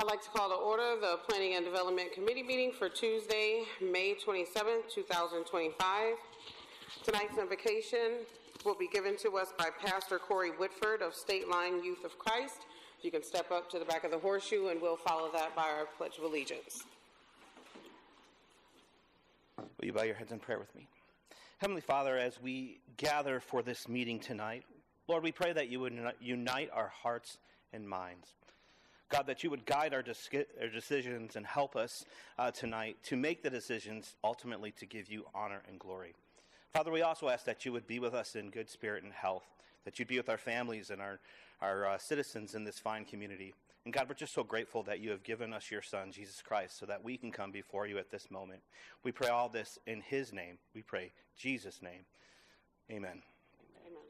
like to call to order the Planning and Development Committee meeting for Tuesday, May 27, 2025. Tonight's invocation will be given to us by Pastor Corey Whitford of State Line Youth of Christ. You can step up to the back of the horseshoe and we'll follow that by our Pledge of Allegiance. Will you bow your heads in prayer with me? Heavenly Father, as we gather for this meeting tonight, Lord, we pray that you would unite our hearts and minds. God, that you would guide our decisions and help us tonight to make the decisions ultimately to give you honor and glory. Father, we also ask that you would be with us in good spirit and health, that you'd be with our families and our citizens in this fine community. And God, we're just so grateful that you have given us your Son, Jesus Christ, so that we can come before you at this moment. We pray all this in his name. We pray Jesus' name. Amen. Amen.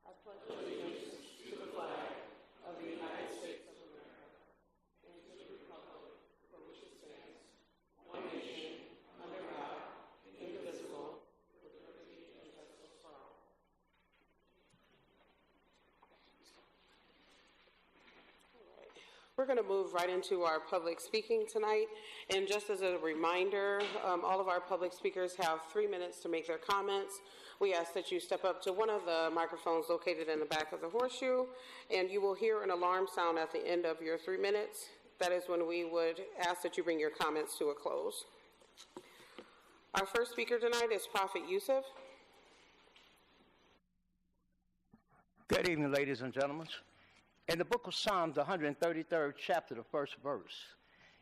I pledge allegiance to the flag of the United States of America and to the republic for which it stands, one nation, under God, indivisible, with liberty and justice for all. We're going to move right into our public speaking tonight. And just as a reminder, all of our public speakers have 3 minutes to make their comments. We ask that you step up to one of the microphones located in the back of the horseshoe, and you will hear an alarm sound at the end of your 3 minutes. That is when we would ask that you bring your comments to a close. Our first speaker tonight is Prophet Yusuf. Good evening, ladies and gentlemen. In the book of Psalms, the 133rd chapter, the first verse,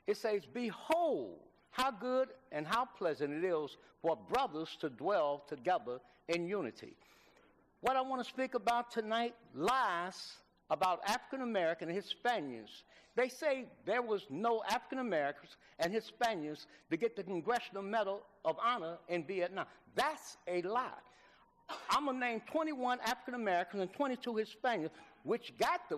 it says, "Behold, how good and how pleasant it is for brothers to dwell together in unity." What I want to speak about tonight lies about African American and Hispanics. They say there was no African Americans and Hispanics to get the Congressional Medal of Honor in Vietnam. That's a lie. I'm going to name 21 African Americans and 22 Hispanics, which got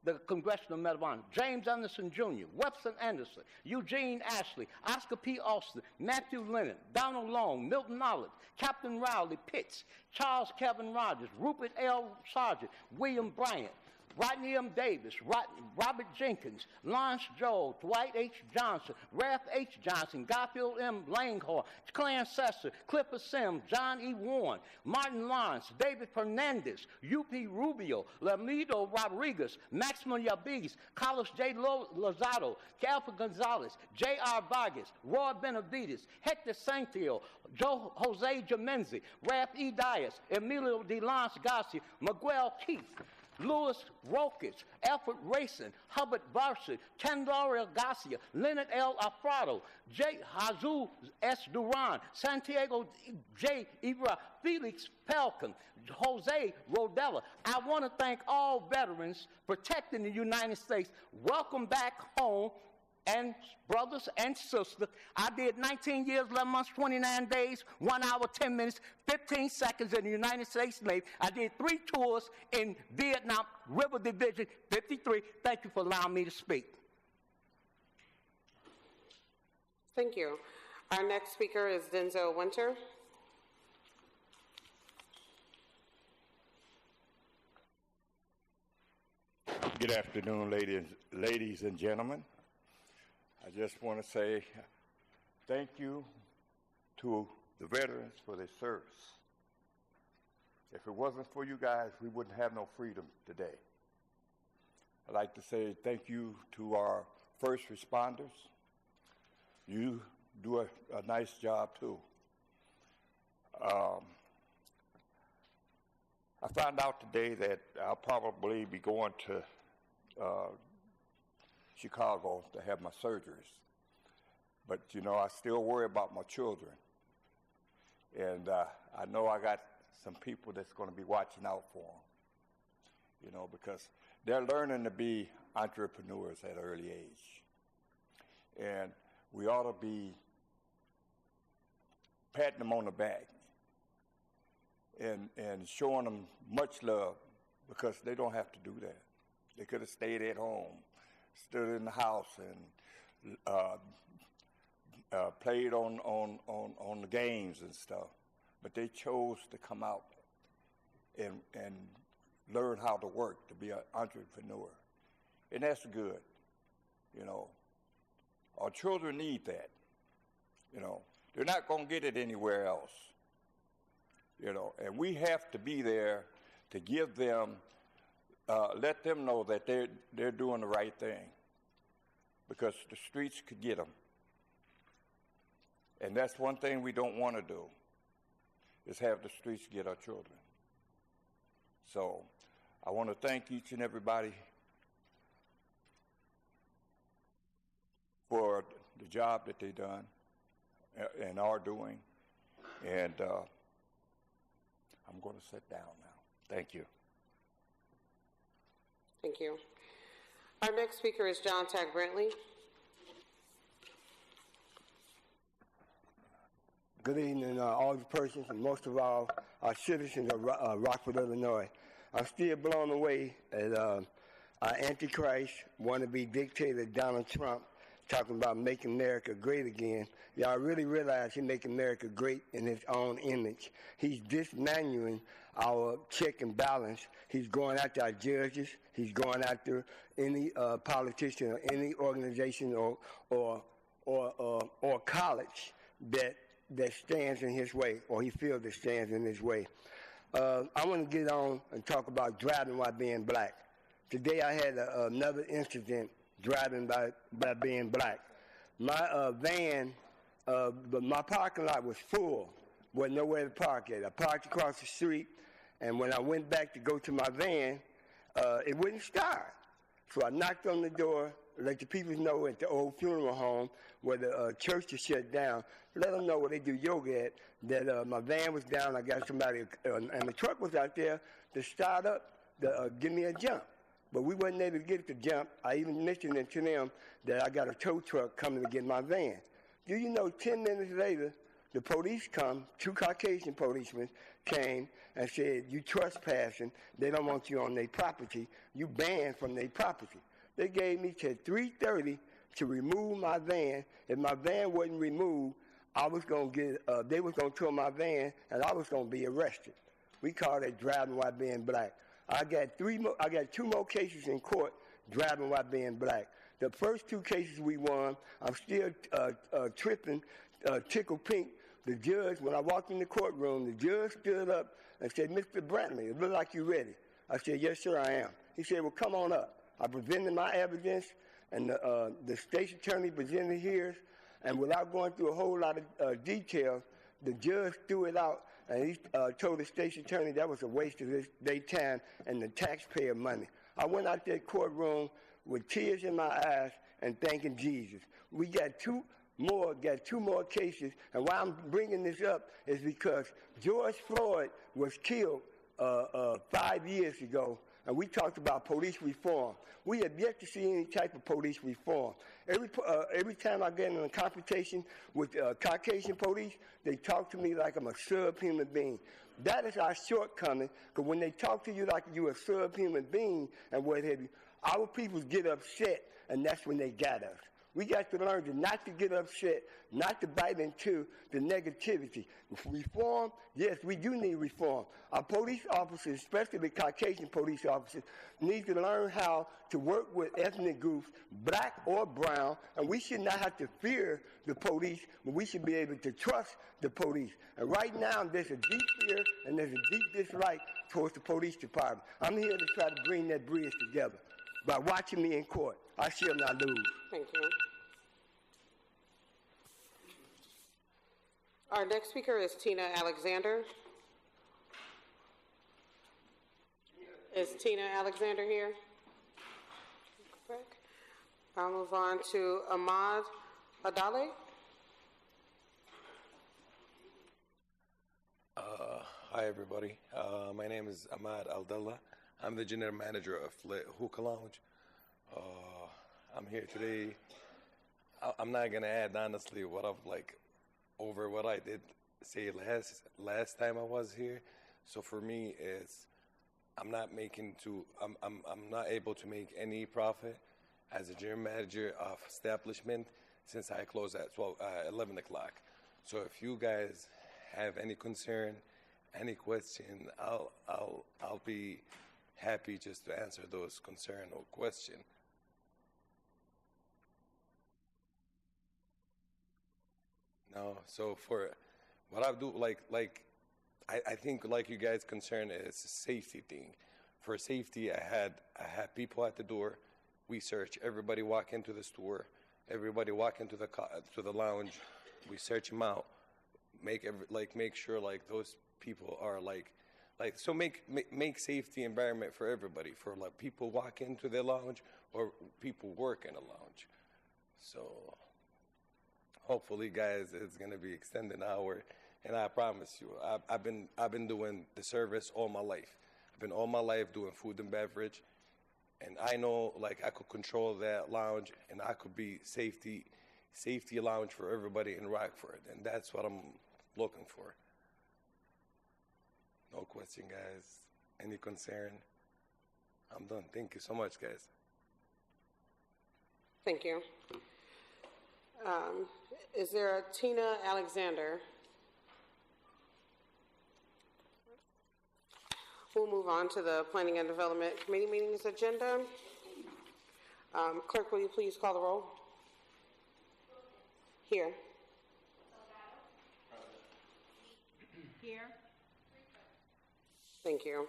the Congressional Medal of Honor. James Anderson Jr., Webster Anderson, Eugene Ashley, Oscar P. Austin, Matthew Lennon, Donald Long, Milton Knowledge, Captain Rowley Pitts, Charles Kevin Rogers, Rupert L. Sargent, William Bryant, Rodney M. Davis, Robert Jenkins, Lawrence Joel, Dwight H. Johnson, Ralph H. Johnson, Garfield M. Langhorne, Clarence Sesser, Clifford Sims, John E. Warren, Martin Lawrence, David Fernandez, U.P. Rubio, Lamido Rodriguez, Maximilian Yabes, Carlos J. Lozado, Alfred Gonzalez, J.R. Vargas, Roy Benavides, Hector Santillo, Jose Jamenzi, Ralph E. Dias, Emilio De Lance Garcia, Miguel Keith, Louis Rokas, Alfred Racing, Hubbard Barcy, Candelaria Garcia, Leonard L. Alfredo, J. Hazul S. Duran, Santiago J. Ibra, Felix Pelkin, Jose Rodella. I want to thank all veterans protecting the United States. Welcome back home. And brothers and sisters, I did 19 years, 11 months, 29 days, 1 hour, 10 minutes, 15 seconds in the United States Navy. I did 3 tours in Vietnam, River Division 53. Thank you for allowing me to speak. Thank you. Our next speaker is Denzel Winter. Good afternoon, ladies and gentlemen. I just want to say thank you to the veterans for their service. If it wasn't for you guys, we wouldn't have no freedom today. I'd like to say thank you to our first responders. You do a nice job, too. I found out today that I'll probably be going to Chicago to have my surgeries. But, you know, I still worry about my children. And I know I got some people that's going to be watching out for them, you know, because they're learning to be entrepreneurs at an early age. And we ought to be patting them on the back and showing them much love, because they don't have to do that. They could have stayed at home, stood in the house, and played on the games and stuff. But they chose to come out and learn how to work, to be an entrepreneur. And that's good. You know, our children need that. You know, they're not going to get it anywhere else. You know, and we have to be there to give them, let them know that they're doing the right thing, because the streets could get them. And that's one thing we don't want to do, is have the streets get our children. So I want to thank each and everybody for the job that they've done and are doing. And I'm going to sit down now. Thank you. Thank you. Our next speaker is John Tag Brantley. Good evening, all the persons, and most of all, our citizens of Rockford, Illinois. I'm still blown away at our Antichrist, wannabe dictator Donald Trump, talking about making America great again. Y'all really realize he's making America great in his own image. He's dismantling our check and balance. He's going after our judges. He's going after any politician or any organization or college that stands in his way, or he feels that stands in his way. I want to get on and talk about driving while being black. Today I had another incident driving by being black. My van, my parking lot was full. Wasn't nowhere to park at. I parked across the street, and when I went back to go to my van, it wouldn't start. So I knocked on the door, let the people know at the old funeral home where the church is shut down, let them know where they do yoga at, that my van was down. I got somebody, and the truck was out there to start up, to give me a jump. But we wasn't able to get it to jump. I even mentioned it to them that I got a tow truck coming to get my van. Do you know 10 minutes later, the police come, 2 Caucasian policemen came and said, you trespassing, they don't want you on their property, you banned from their property. They gave me till 3:30 to remove my van. If my van wasn't removed, I was going to get, they was going to tow my van and I was going to be arrested. We call that driving while being black. I got 2 more cases in court driving while being black. The first 2 cases we won, I'm still tripping, tickled pink. The judge, when I walked in the courtroom, the judge stood up and said, Mr. Brantley, it look like you're ready. I said, yes, sir, I am. He said, well, come on up. I presented my evidence, and the state's attorney presented his, and without going through a whole lot of details, the judge threw it out, and he told the state's attorney that was a waste of their time and the taxpayer money. I went out that courtroom with tears in my eyes and thanking Jesus. We got two more cases, and why I'm bringing this up is because George Floyd was killed 5 years ago, and we talked about police reform. We have yet to see any type of police reform. Every time I get in a confrontation with Caucasian police, they talk to me like I'm a subhuman being. That is our shortcoming, because when they talk to you like you're a subhuman being and what have you, our people get upset, and that's when they got us. We got to learn to not to get upset, not to bite into the negativity. Reform, yes, we do need reform. Our police officers, especially the Caucasian police officers, need to learn how to work with ethnic groups, black or brown, and we should not have to fear the police, but we should be able to trust the police. And right now, there's a deep fear and there's a deep dislike towards the police department. I'm here to try to bring that bridge together. By watching me in court, I shall not lose. Thank you. Our next speaker is Tina Alexander. Is Tina Alexander here? Correct. I'll move on to Ahmad Adale. Hi, everybody. My name is Ahmad Aldallah. I'm the general manager of Hookah Lounge. I'm here today. I'm not gonna add honestly what I've over what I did say last time I was here. So for me, I'm not able to make any profit as a general manager of establishment since I close at 11 o'clock. So if you guys have any concern, any question, I'll be happy just to answer those concern or question. No, so for what I do, I think like you guys' concern is a safety thing. For safety, I had people at the door. We search everybody walk into the store, everybody walk into the lounge. We search them out, make sure like those people are so make safety environment for everybody. For like people walk into the lounge or people work in a lounge. So hopefully, guys, it's gonna be extended hour, and I promise you, I've been doing the service all my life. I've been all my life doing food and beverage, and I know like I could control that lounge, and I could be safety lounge for everybody in Rockford, and that's what I'm looking for. No question, guys. Any concern? I'm done. Thank you so much, guys. Thank you. Is there a Tina Alexander? We'll move on to the Planning and Development Committee meetings agenda. Clerk, will you please call the roll? Here. Here. Thank you.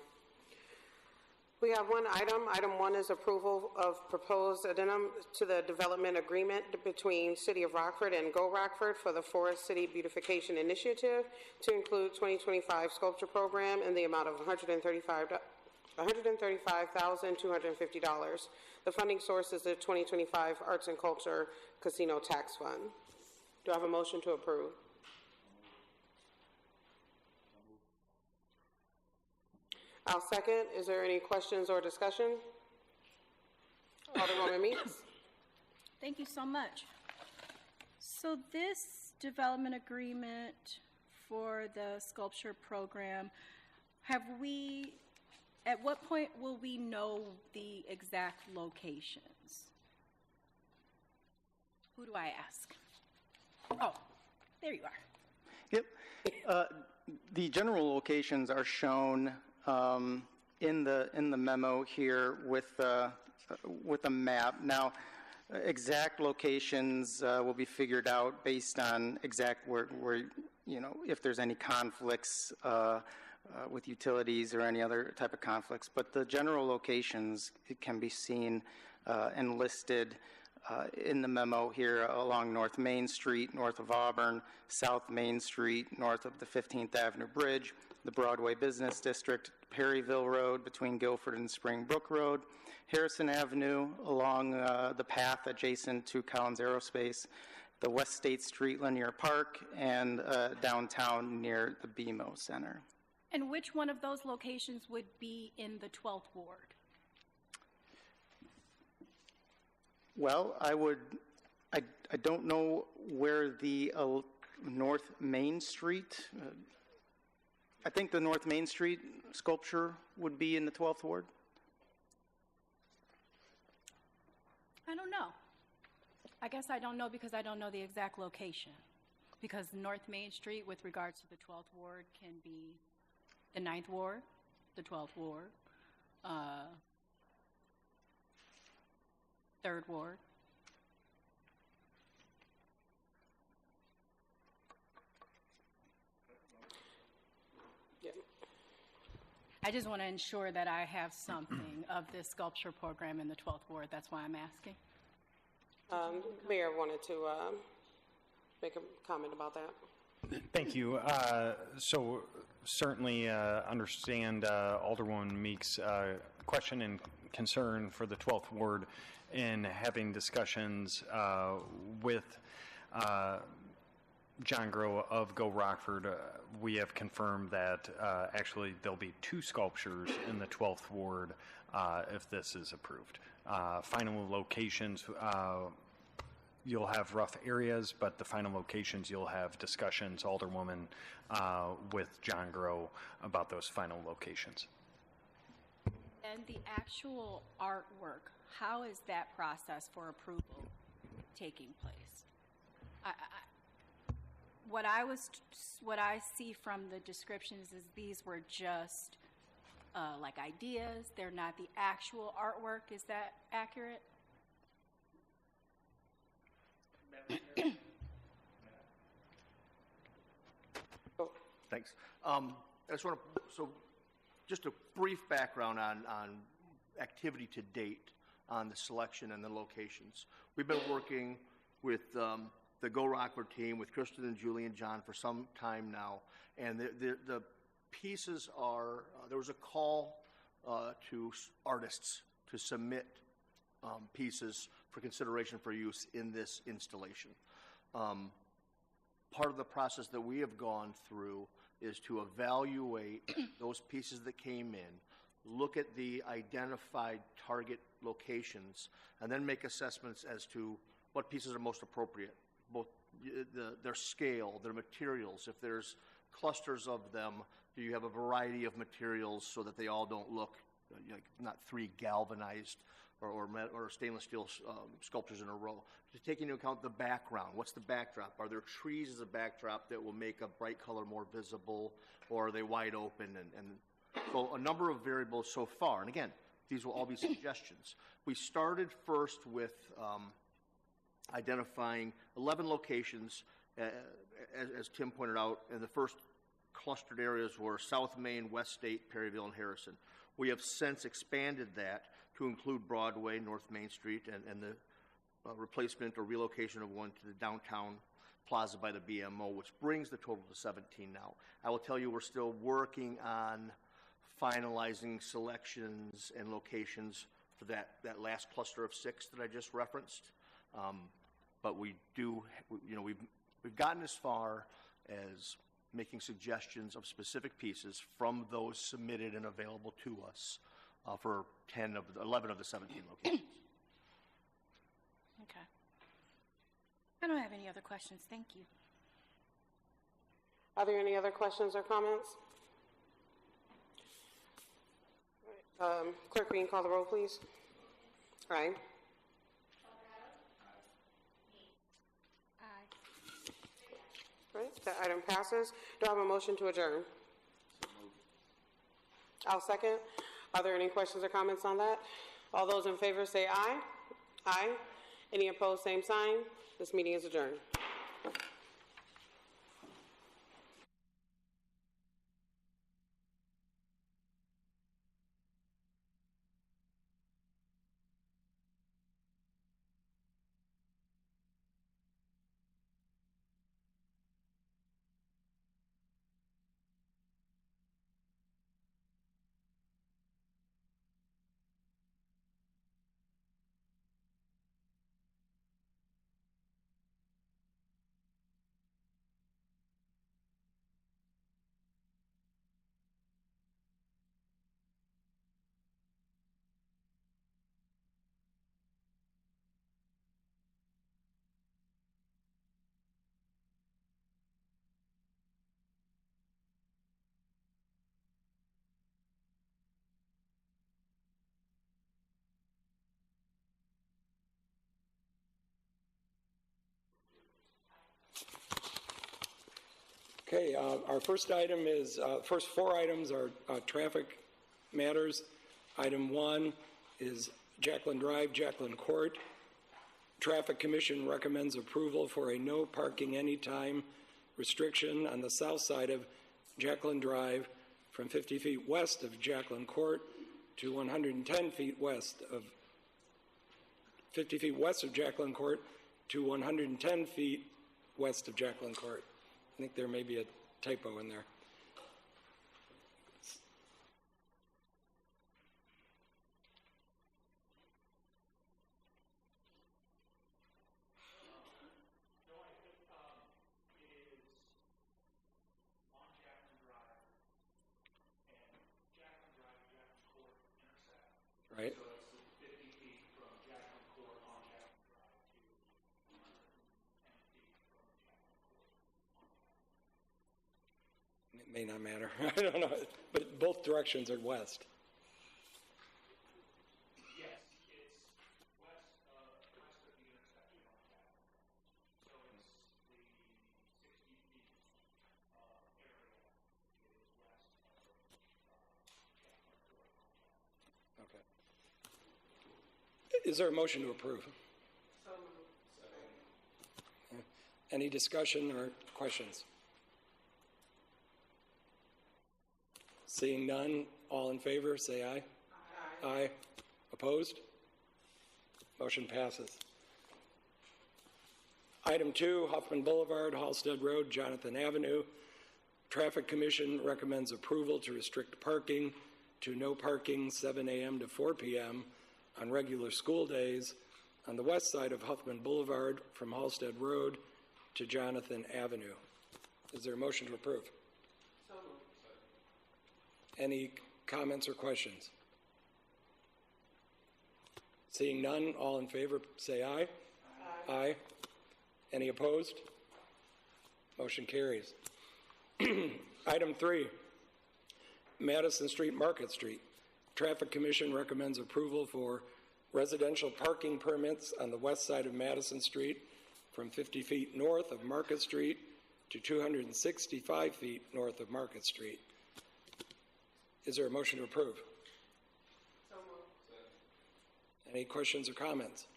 We have one item. Item 1 is approval of proposed addendum to the development agreement between City of Rockford and Go Rockford for the Forest City Beautification Initiative to include 2025 sculpture program in the amount of $135,250. The funding source is the 2025 Arts and Culture Casino Tax Fund. Do I have a motion to approve? I'll second. Is there any questions or discussion? Alderwoman Meeks. Thank you so much. So this development agreement for the sculpture program, at what point will we know the exact locations? Who do I ask? Oh, there you are. Yep. The general locations are shown in the memo here with a map. Now, exact locations will be figured out based on exact where if there's any conflicts with utilities or any other type of conflicts. But the general locations can be seen and listed in the memo here along North Main Street, north of Auburn, South Main Street, north of the 15th Avenue Bridge, the Broadway Business District, Perryville Road between Guilford and Springbrook Road, Harrison Avenue along the path adjacent to Collins Aerospace, the West State Street Linear Park, and downtown near the BMO Center. And which one of those locations would be in the 12th Ward? Well, I don't know where the North Main Street, I think the North Main Street sculpture would be in the 12th Ward. I don't know. I guess I don't know because I don't know the exact location. Because North Main Street, with regards to the 12th Ward, can be the 9th Ward, the 12th Ward, 3rd Ward. Yeah. I just want to ensure that I have something of this sculpture program in the 12th Ward. That's why I'm asking. Mayor wanted to make a comment about that. Thank you. So certainly understand Alderwoman Meeks' question and concern for the 12th Ward in having discussions with John Groh of Go Rockford. We have confirmed that actually there'll be 2 sculptures in the 12th Ward if this is approved. Final locations, you'll have rough areas, but the final locations you'll have discussions, Alderwoman, with John Groh about those final locations. And the actual artwork, how is that process for approval taking place? What I see from the descriptions is these were just like ideas. They're not the actual artwork. Is that accurate? Thanks. I just want to, so just a brief background on activity to date on the selection and the locations. We've been working with the Go Rockford team, with Kristen and Julie and John for some time now, and the pieces are, there was a call to artists to submit pieces for consideration for use in this installation. Part of the process that we have gone through is to evaluate those pieces that came in, look at the identified target locations, and then make assessments as to what pieces are most appropriate, both their scale, their materials. If there's clusters of them, do you have a variety of materials so that they all don't look like not three galvanized or stainless steel sculptures in a row? Just taking into account the background. What's the backdrop? Are there trees as a backdrop that will make a bright color more visible, or are they wide open? And so a number of variables so far. And again, these will all be suggestions. We started first with identifying 11 locations, as Tim pointed out, and the first clustered areas were South Main, West State, Perryville, and Harrison. We have since expanded that to include Broadway, North Main Street, and the replacement or relocation of one to the downtown plaza by the BMO, which brings the total to 17 now. I will tell you, we're still working on finalizing selections and locations for that last cluster of 6 that I just referenced. But we do, we've gotten as far as making suggestions of specific pieces from those submitted and available to us for 11 of the 17 locations. Okay. I don't have any other questions. Thank you. Are there any other questions or comments? Clerk, will you call the roll, please? Aye. Right, that item passes. Do I have a motion to adjourn? I'll second. Are there any questions or comments on that? All those in favor say aye. Aye. Any opposed, same sign. This meeting is adjourned. Okay, our first item is, first 4 items are traffic matters. Item 1 is Jacqueline Drive, Jacqueline Court. Traffic Commission recommends approval for a no parking anytime restriction on the south side of Jacqueline Drive from 50 feet west of Jacqueline Court to 110 feet west of 50 feet west of Jacqueline Court to 110 feet west of Jacqueline Court. I think there may be a typo in there. Right. So it's 50 feet from Jacqueline Court on Jacqueline Drive to 110 feet from Jacqueline Court on Jacqueline. It may not matter. I don't know. But both directions are west. Yes, it's west of the intersection on Jacqueline. So it's the 60 feet area is west of Jacqueline Court on Jacqueline. Okay. Is there a motion to approve? So moved. Any discussion or questions? Seeing none, all in favor, say aye. Aye. Aye. Opposed? Motion passes. Item 2, Huffman Boulevard, Halsted Road, Jonathan Avenue. Traffic Commission recommends approval to restrict parking to no parking 7 a.m. to 4 p.m. on regular school days on the west side of Huffman Boulevard from Halsted Road to Jonathan Avenue. Is there a motion to approve? So moved. Any comments or questions? Seeing none, all in favor say aye. Aye. Aye. Any opposed? Motion carries. Item 3, Madison Street, Market Street. Traffic Commission recommends approval for residential parking permits on the west side of Madison Street from 50 feet north of Market Street to 265 feet north of Market Street. Is there a motion to approve? So moved. Any questions or comments?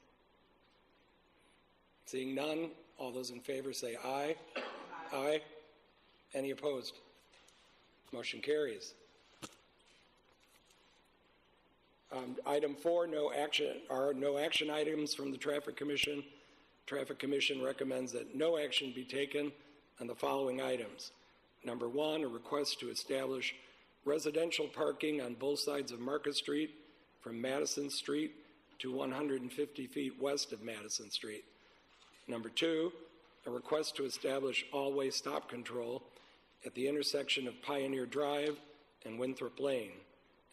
Seeing none, all those in favor say aye. Aye. Aye. Any opposed? Motion carries. Item 4, no action items from the Traffic Commission. Traffic Commission recommends that no action be taken on the following items. Number 1, a request to establish residential parking on both sides of Market Street from Madison Street to 150 feet west of Madison Street. Number 2, a request to establish all-way stop control at the intersection of Pioneer Drive and Winthrop Lane.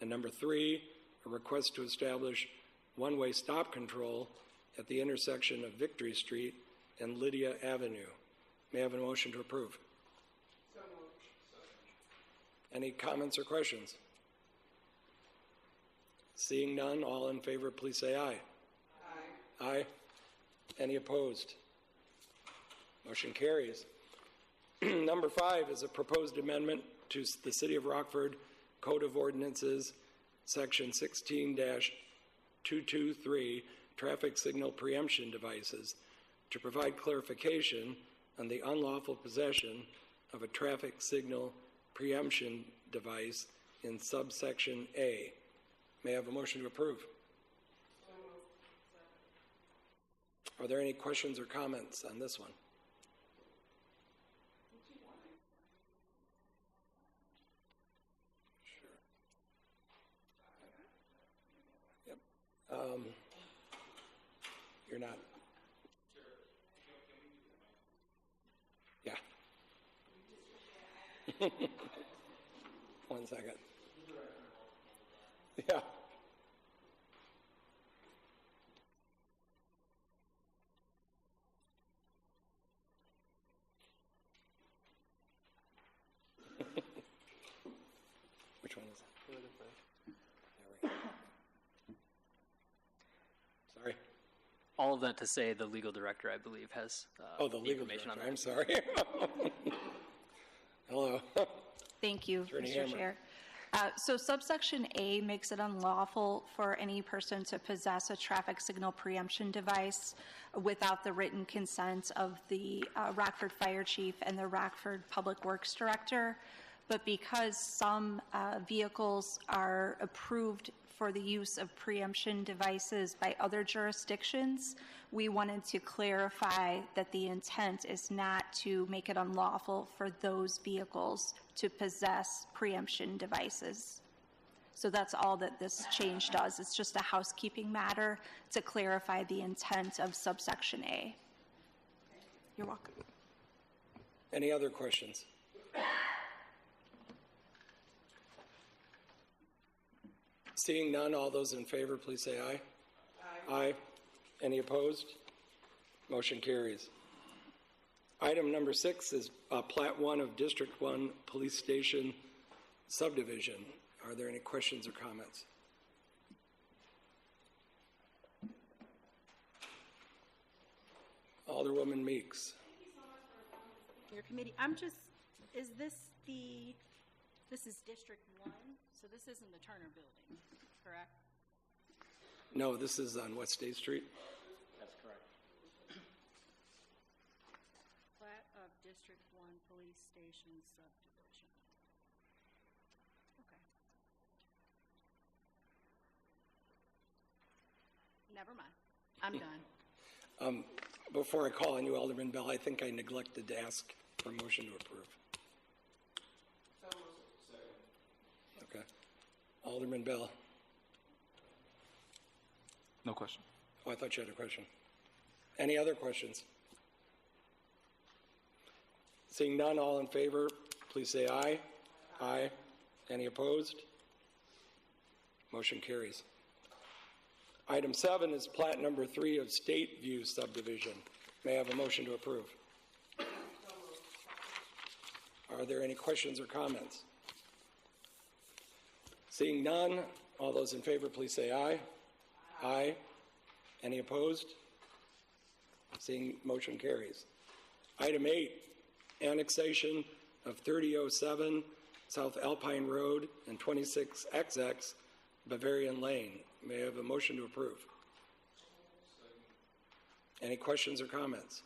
And number 3, a request to establish one-way stop control at the intersection of Victory Street and Lydia Avenue. May I have a motion to approve? So moved. Any comments or questions? Seeing none, all in favor, please say aye. Aye. Aye. Any opposed? Motion carries. Number 5 is a proposed amendment to the City of Rockford Code of Ordinances, Section 16-223, Traffic Signal Preemption Devices, to provide clarification on the unlawful possession of a traffic signal preemption device in subsection A. May I have a motion to approve? Are there any questions or comments on this one? You're not. Yeah. 1 second. Yeah. Which one is that? There we go. Sorry. All of that to say, the legal director, I believe, has the legal information director. on that. I'm sorry. Hello. Thank you, Attorney Mr. Hammer. Chair. So subsection A makes it unlawful for any person to possess a traffic signal preemption device without the written consent of the Rockford Fire Chief and the Rockford Public Works Director. But because some vehicles are approved for the use of preemption devices by other jurisdictions, we wanted to clarify that the intent is not to make it unlawful for those vehicles to possess preemption devices. So that's all that this change does. It's just a housekeeping matter to clarify the intent of subsection A. You're welcome. Any other questions? Seeing none, all those in favor, please say aye. Aye. Aye. Any opposed? Motion carries. Item number 6 is Plat 1 of District 1 Police Station Subdivision. Are there any questions or comments? Alderwoman Meeks. Your committee, this is District 1, so this isn't the Turner Building, correct? No, this is on West State Street. That's correct. Plat of District 1 Police Station Subdivision. Okay. never mind. I'm done. Before I call on you, Alderman Bell, I think I neglected to ask for a motion to approve. Okay. Alderman Bell. No question. Oh, I thought you had a question. Any other questions? Seeing none, all in favor, please say aye. Aye. Any opposed? Motion carries. Item 7 is plat number 3 of State View subdivision. May I have a motion to approve? Are there any questions or comments? Seeing none, all those in favor, please say aye. Aye. Any opposed? Seeing motion carries. Item 8, annexation of 3007 South Alpine Road and 26XX Bavarian Lane. May I have a motion to approve? Any questions or comments?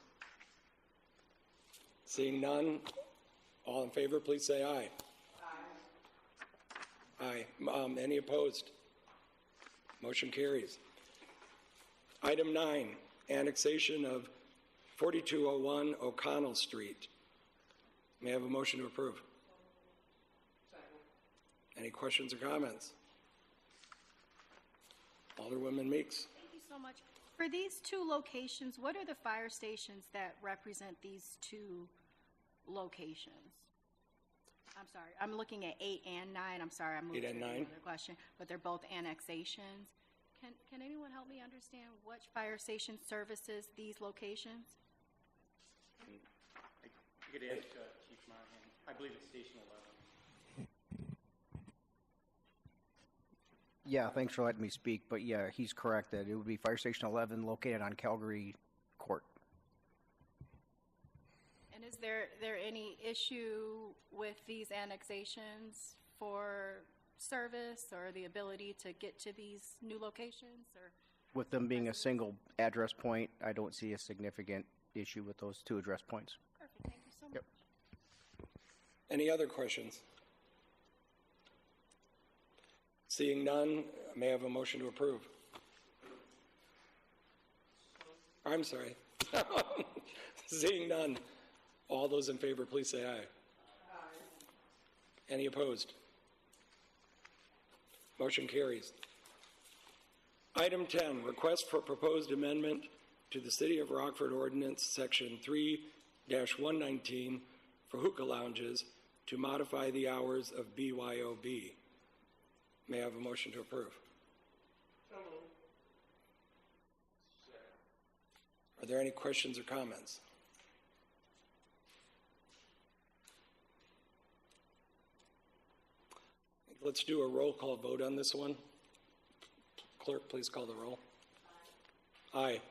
Seeing none, all in favor, please say aye. Aye. Aye. Any opposed? Motion carries. Item 9, annexation of 4201 O'Connell Street. May I have a motion to approve? Any questions or comments? Alderwoman Meeks. Thank you so much. For these two locations, what are the fire stations that represent these two locations? I'm sorry, I'm looking at 8 and 9. I'm sorry, I'm moving to another question, but they're both annexations. Can anyone help me understand which fire station services these locations? I could ask Chief Monahan. I believe it's Station 11. Yeah, thanks for letting me speak, but yeah, he's correct that it would be Fire Station 11 located on Calgary Court. And is there any issue with these annexations for service or the ability to get to these new locations? Or With them being a single address point, I don't see a significant issue with those two address points. Perfect, thank you so much. Any other questions? Seeing none, may I have a motion to approve? I'm sorry. Seeing none, all those in favor, please say aye. Aye. Any opposed? Motion carries. Item 10, request for proposed amendment to the City of Rockford Ordinance, Section 3-119 for hookah lounges to modify the hours of BYOB. May I have a motion to approve? Are there any questions or comments? Let's do a roll call vote on this one. Clerk, please call the roll. Aye.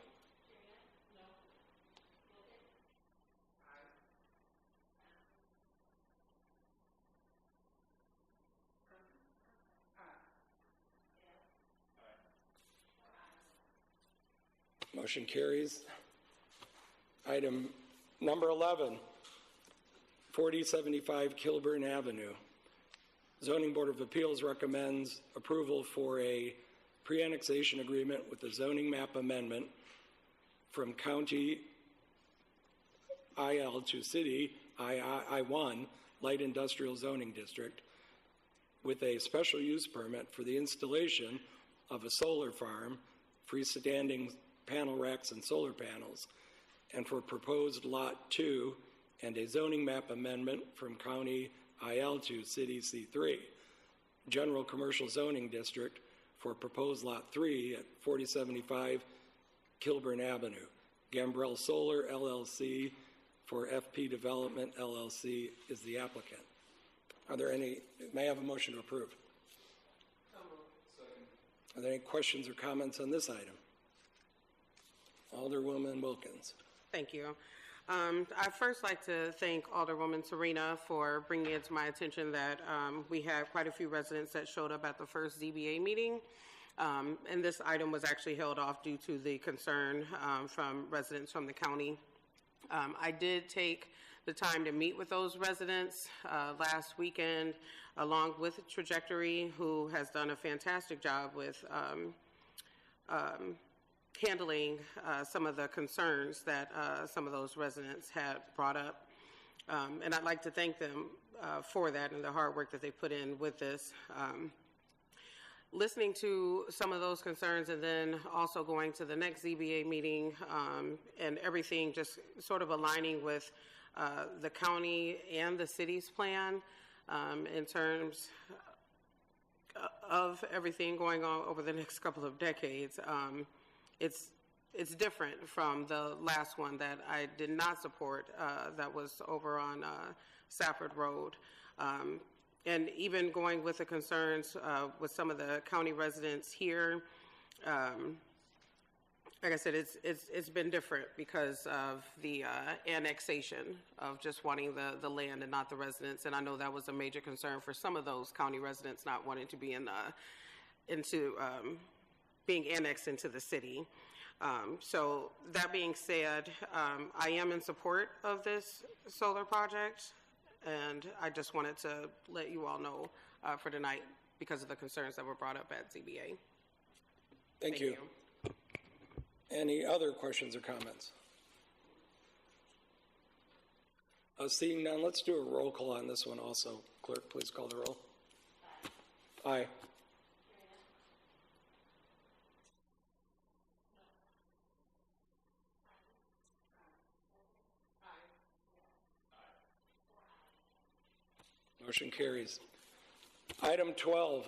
Motion carries. Item number 11, 4075 Kilburn Avenue. Zoning Board of Appeals recommends approval for a pre-annexation agreement with the zoning map amendment from County IL to City I1 Light Industrial Zoning District with a special use permit for the installation of a solar farm, freestanding panel racks and solar panels, and for proposed Lot 2 and a zoning map amendment from County IL to City C3, General Commercial Zoning District for proposed Lot 3 at 4075 Kilburn Avenue. Gambrell Solar LLC for FP Development LLC is the applicant. Are there any, may I have a motion to approve? Are there any questions or comments on this item? Alderwoman Wilkins. Thank you. I'd first like to thank Alderwoman Serena for bringing it to my attention that we had quite a few residents that showed up at the first ZBA meeting. And this item was actually held off due to the concern from residents from the county. I did take the time to meet with those residents last weekend, along with Trajectory, who has done a fantastic job with handling some of the concerns that some of those residents had brought up. And I'd like to thank them for that and the hard work that they put in with this. Listening to some of those concerns and then also going to the next ZBA meeting and everything just sort of aligning with the county and the city's plan in terms of everything going on over the next couple of decades. It's different from the last one that I did not support that was over on Safford Road. And even going with the concerns with some of the county residents here, like I said, it's been different because of the annexation of just wanting the land and not the residents. And I know that was a major concern for some of those county residents not wanting to be being annexed into the city. So that being said, I am in support of this solar project. And I just wanted to let you all know for tonight because of the concerns that were brought up at ZBA. Thank you. Any other questions or comments? Seeing none, let's do a roll call on this one also. Clerk, please call the roll. Aye. Motion carries. Item 12,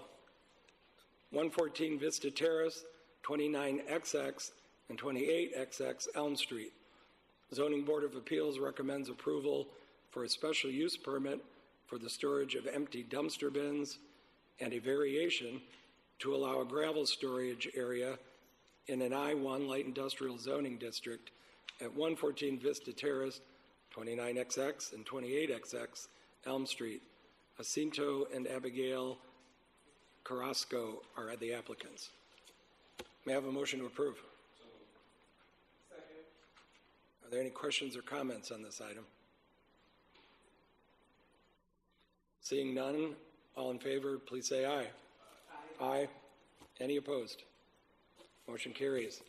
114 Vista Terrace, 29XX and 28XX Elm Street. Zoning Board of Appeals recommends approval for a special use permit for the storage of empty dumpster bins and a variation to allow a gravel storage area in an I-1 light industrial zoning district at 114 Vista Terrace, 29XX and 28XX Elm Street. Jacinto and Abigail Carrasco are the applicants. May I have a motion to approve? Second. Are there any questions or comments on this item? Seeing none, all in favor, please say aye. Aye. Aye. Any opposed? Motion carries.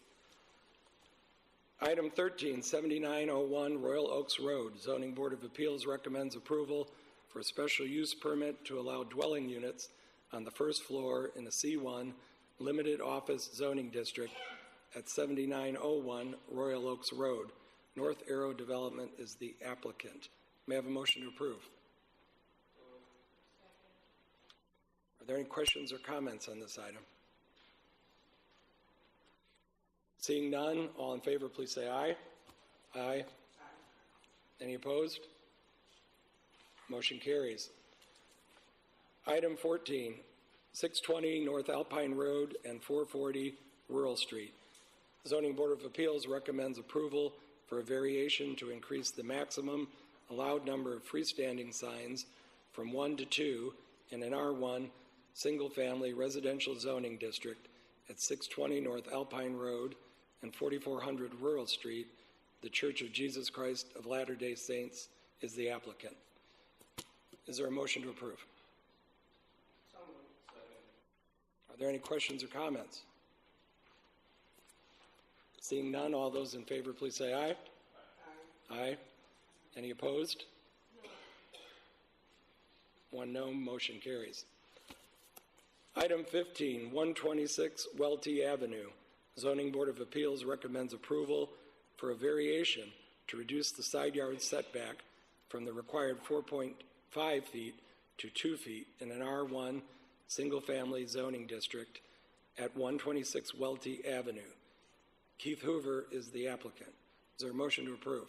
Item 13, 7901 Royal Oaks Road. Zoning Board of Appeals recommends approval for a special use permit to allow dwelling units on the first floor in a C1 limited office zoning district at 7901 Royal Oaks Road. North Arrow Development is the applicant. May I have a motion to approve? Are there any questions or comments on this item? Seeing none, all in favor, please say aye. Aye. Aye. Any opposed? Motion carries. Item 14, 620 North Alpine Road and 440 Rural Street. The Zoning Board of Appeals recommends approval for a variation to increase the maximum allowed number of freestanding signs from 1 to 2 in an R1 single-family residential zoning district at 620 North Alpine Road and 4400 Rural Street. The Church of Jesus Christ of Latter-day Saints is the applicant. Is there a motion to approve? Are there any questions or comments? Seeing none, all those in favor, please say aye. Aye. Aye. Any opposed? No. One no, motion carries. Item 15, 126 Welty Avenue. Zoning Board of Appeals recommends approval for a variation to reduce the side yard setback from the required 4.5 feet to 2 feet in an R1 single-family zoning district at 126 Welty Avenue. Keith Hoover is the applicant. Is there a motion to approve?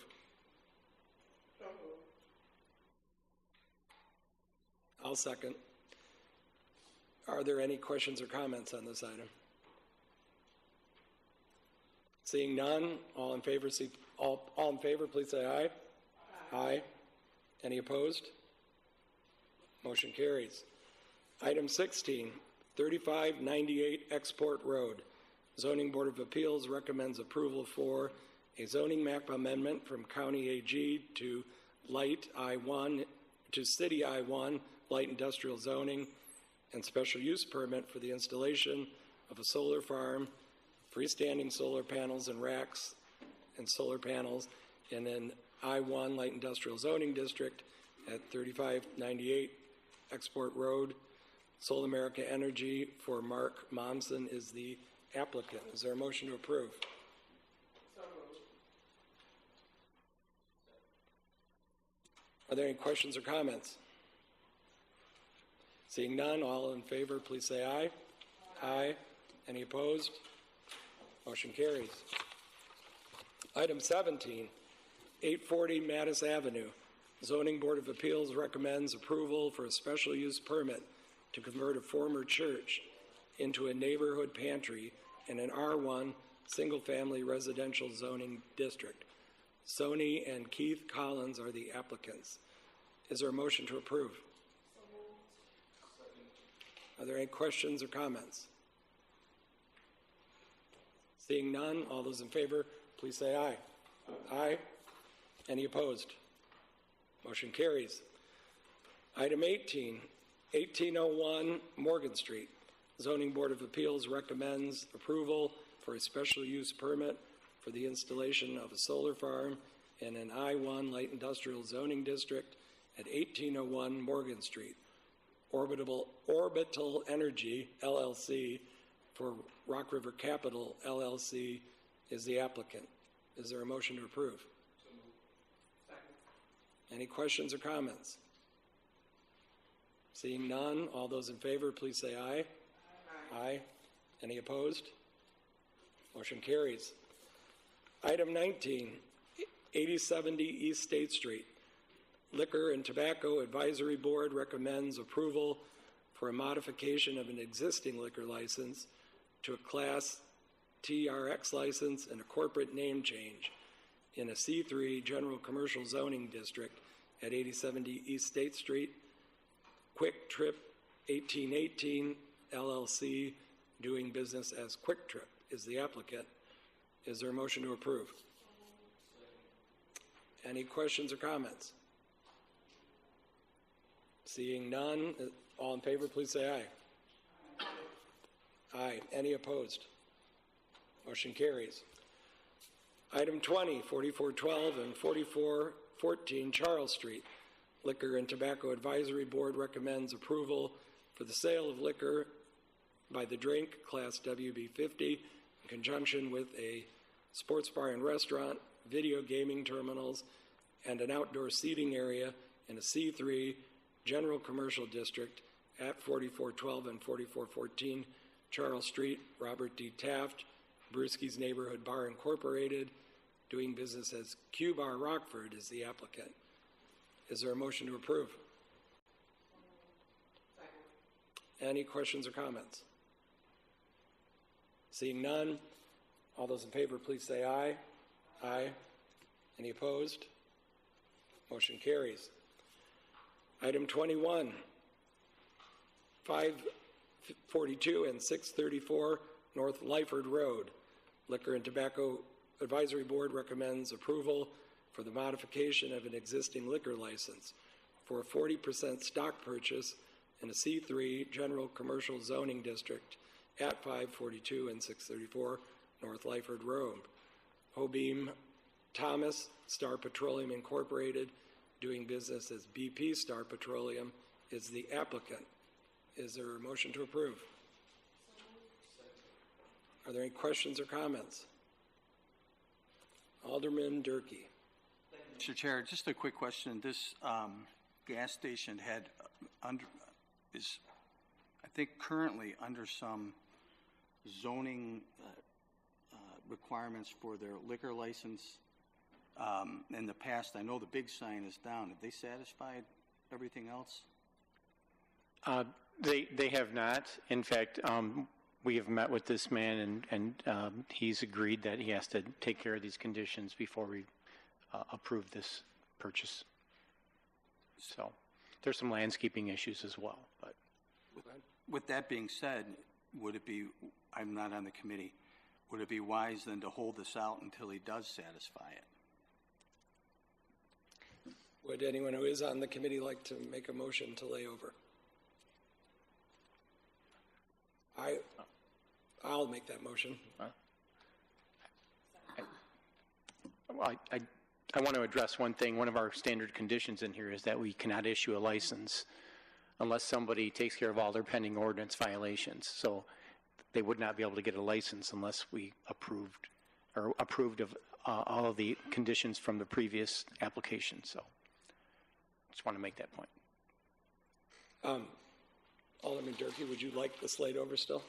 I'll second. Are there any questions or comments on this item? Seeing none, all in favor, please say aye. Aye. Aye. Any opposed? Motion carries. Item 16, 3598 Export Road. Zoning Board of Appeals recommends approval for a zoning map amendment from County AG to Light I-1 to City I-1 Light Industrial Zoning and special use permit for the installation of a solar farm freestanding solar panels and racks and solar panels in an I-1 light industrial zoning district at 3598 Export Road. Sol America Energy for Mark Momsen is the applicant. Is there a motion to approve? Are there any questions or comments? Seeing none, all in favor, please say aye. Aye. Any opposed? Motion carries. Item 17, 840 Mattis Avenue. Zoning Board of Appeals recommends approval for a special use permit to convert a former church into a neighborhood pantry in an R1 single-family residential zoning district. Sony and Keith Collins are the applicants. Is there a motion to approve? Are there any questions or comments? Seeing none, all those in favor, please say aye. Aye. Any opposed? Motion carries. Item 18, 1801 Morgan Street. Zoning Board of Appeals recommends approval for a special use permit for the installation of a solar farm in an I-1 light industrial zoning district at 1801 Morgan Street. Orbital Energy, LLC, for Rock River Capital, LLC, is the applicant. Is there a motion to approve? Any questions or comments? Seeing none, all those in favor, please say aye. Aye. Any opposed? Motion carries. Item 19, 8070 East State Street. Liquor and Tobacco Advisory Board recommends approval for a modification of an existing liquor license to a Class TRX license and a corporate name change in a C3 General Commercial Zoning District at 8070 East State Street. Quick Trip 1818 LLC, doing business as Quick Trip, is the applicant. Is there a motion to approve? Any questions or comments? Seeing none, all in favor, please say aye. Aye. Any opposed? Motion carries. Item 20, 4412 and 4414 Charles Street. Liquor and Tobacco Advisory Board recommends approval for the sale of liquor by the drink, Class WB50, in conjunction with a sports bar and restaurant, video gaming terminals, and an outdoor seating area in a C3 General Commercial District at 4412 and 4414 Charles Street. Robert D. Taft, Brewski's Neighborhood Bar Incorporated, doing business as Q Bar Rockford, is the applicant. Is there a motion to approve? Any questions or comments? Seeing none, all those in favor, please say aye. Aye. Any opposed? Motion carries. Item 21, 542 and 634 North Lyford Road. Liquor and Tobacco Advisory Board recommends approval for the modification of an existing liquor license for a 40% stock purchase in a C3 General Commercial Zoning District at 542 and 634 North Lyford Road. Hobeam Thomas, Star Petroleum Incorporated, doing business as BP Star Petroleum, is the applicant. Is there a motion to approve? Are there any questions or comments? Alderman Durkee. Mr. Chair, just a quick question. This gas station is, I think, currently under some zoning requirements for their liquor license. In the past, I know the big sign is down. Have they satisfied everything else? They have not. In fact, we have met with this man, and he's agreed that he has to take care of these conditions before we approve this purchase. So there's some landscaping issues as well. But with that being said, would it be, I'm not on the committee, would it be wise then to hold this out until he does satisfy it? Would anyone who is on the committee like to make a motion to lay over? I'll make that motion. I want to address one thing. One of our standard conditions in here is that we cannot issue a license unless somebody takes care of all their pending ordinance violations. So they would not be able to get a license unless we approved of all of the conditions from the previous application. So just want to make that point. Alderman Durkee, would you like the slate over still?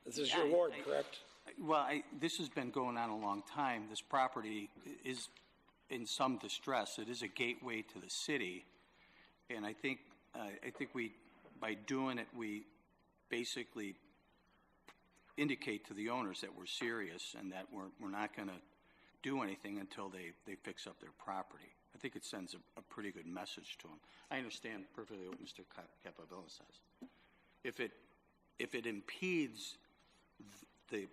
This is your ward, correct? Well, this has been going on a long time. This property is in some distress. It is a gateway to the city, and I think we, by doing it, we basically indicate to the owners that we're serious and that we're not going to do anything until they fix up their property. I think it sends a pretty good message to them. I understand perfectly what Mr. Capavella says. If it impedes the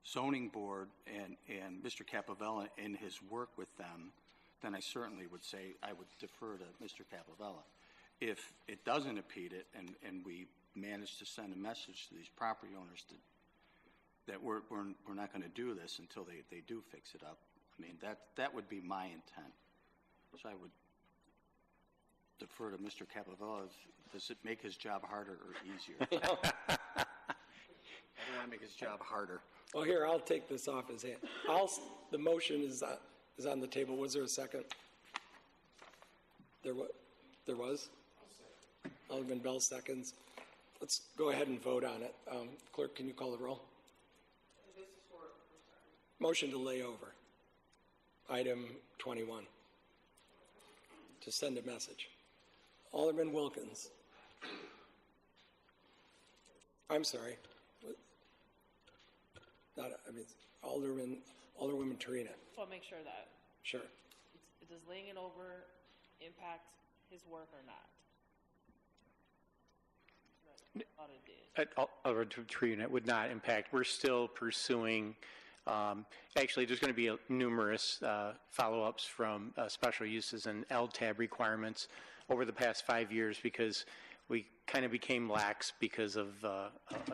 zoning board and Mr. Capavella in his work with them, then I certainly would say I would defer to Mr. Capavella. If it doesn't impede it and we manage to send a message to these property owners that we're not going to do this until they do fix it up, I mean, that would be my intent. So I would defer to Mr. Capavella. Does it make his job harder or easier? I don't want to make his job harder. Well, here, I'll take this off his hand. The motion is on the table. Was there a second? There was? Alderman Bell seconds. Let's go ahead and vote on it. Clerk, can you call the roll? Motion to lay over. Item 21. To send a message. Alderman Wilkins. I'm sorry. Alderwoman Tarina. I'll make sure that. Sure. Does laying it over impact his work or not? I thought it did. Tree unit would not impact. We're still pursuing. Actually, there's going to be numerous follow-ups from special uses and LTAB requirements over the past 5 years because we kind of became lax because of